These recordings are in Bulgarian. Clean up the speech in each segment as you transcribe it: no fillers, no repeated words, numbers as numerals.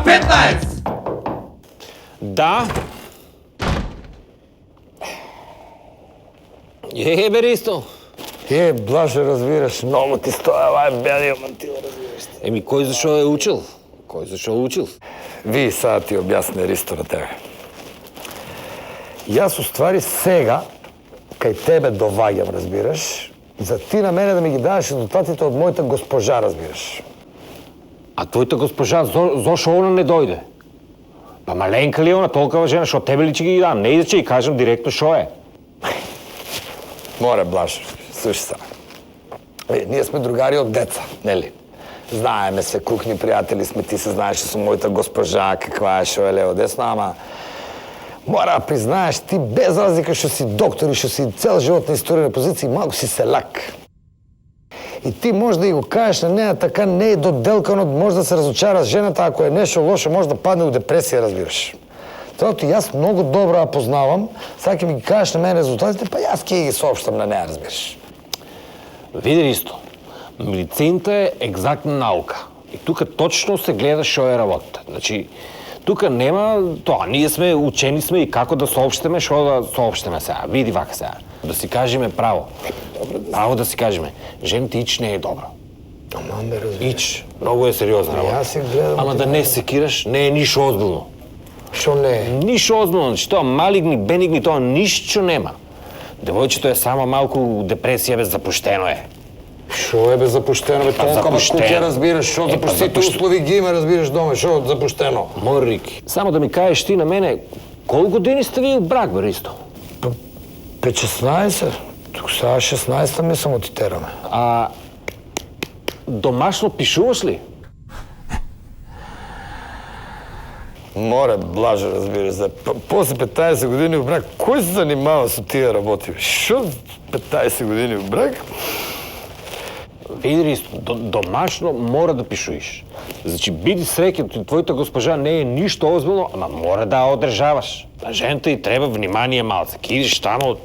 К-15! Да. Бе, Ристо. Блаже, разбираш, много ти стоя, белия мантил, разбираш. Кой защо е учил? Кой защо е учил? Ви сега ти обясня Ристо на тебе. И аз уствари сега, кај тебе доваѓам, разбираш, за ти на мене да ми ги даваш резултатите од мојата госпожа, разбираш. А твојата госпожа, зошо она не дојде? Па маленка ли е она, толкова жена, шо тебе ли че ги дам? Не иде че и кажем директно шо е. Море, Блаже, слушай сега. Ние сме другари од деца, нели? Знаеме се, кухни пријатели сме, ти се знаеш со мојата госпожа, каква е, шо е лево десно, ама мора да признаеш, ти без разлика што си доктор и што си цел живот на историја на позиција, малку си селак. И ти може да и го кажеш на нея така не е доделкано, може да се разочара жената, ако е нешто лошо, може да падне у депресија, разбираш. Тото јас многу добро ја познавам, сега ќе ми ги кажеш на мене резултатите, па јас ќе ги соопштам на нея, разбираш. Види, Ристо, медицината е екзактна наука. И тука точно се гледа шо е работа. Значи, тука нема тоа, ние сме учени сме и како да соопштиме, шо да соопштиме сега. Види вака сега. Да си кажеме право. Право да си кажеме. Жените ич не е добро. Ама ме разбираш. Ич. Много е сериозна работа. Јас си гледам. Ама да не секираш, не е ништо озбилно. Шо не е? Ништо озбилно, значи тоа малигни, бенигни, тоа ништо нема. Девојчето е само малку депресија, бе, запуштено е. Шо е бе запуштено, бе, толкова куќе разбираш, шо запуштите услови ги има, разбираш доме, шо запуштено? Морики, само да ми кажеш ти на мене, колко години сте ви в брак, бе, Ристо? 16. Тук сега 16-та ми само ти тераме. А домашно пишуваш ли? Море, Блаже, разбираш, за после 15 години в брак, кој се занимава со тия работи? Шо 15 години в брак? Види, Ристо, домашно мора да пишуиш. Значи, биди среќен, твојата госпожа не е ништо озбилно, ама мора да ја одржаваш. На жената й треба внимание малце. Кидиш тамо...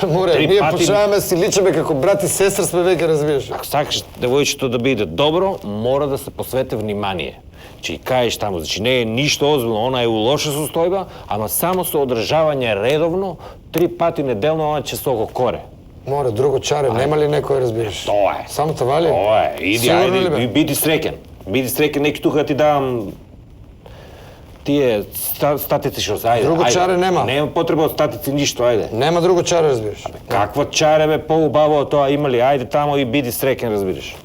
Море, ние почнаваме си личаме како брат и сестра сме веќе, разбираш. Ако сакаш девојчето да биде добро, мора да се посвети внимание. Че и кажеш тамо, значи не е ништо озбилно, она е у лоша состојба, ама само со одржавање редовно, 3 пати неделно, она ќе се око коре. Море, друго чаре, нема ли некој, разбираш? Тоа е. Само това ли? Тоа е. Иди, ајде, биди среќен. Биди среќен, неки тука да ти давам тие статици што се, ајде. Друго чаре нема. Нема потреба од статици ништо, ајде. Нема друго чаре, разбираш. Каква чаре, бе, поубаво од тоа има ли? Ајде тамо и биди среќен, разбираш.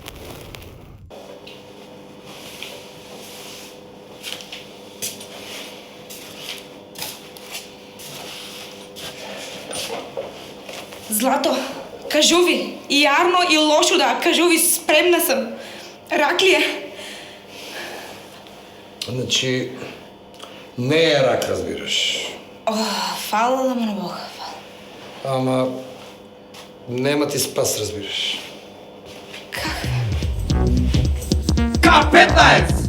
Злато, кажуви, и јарно и лошо да, кажуви, спремна сам. Рак ли е? Значи, не е рак, разбираш. О, фала да му на Бога, фала. Ама, нема ти спас, разбираш. К-15!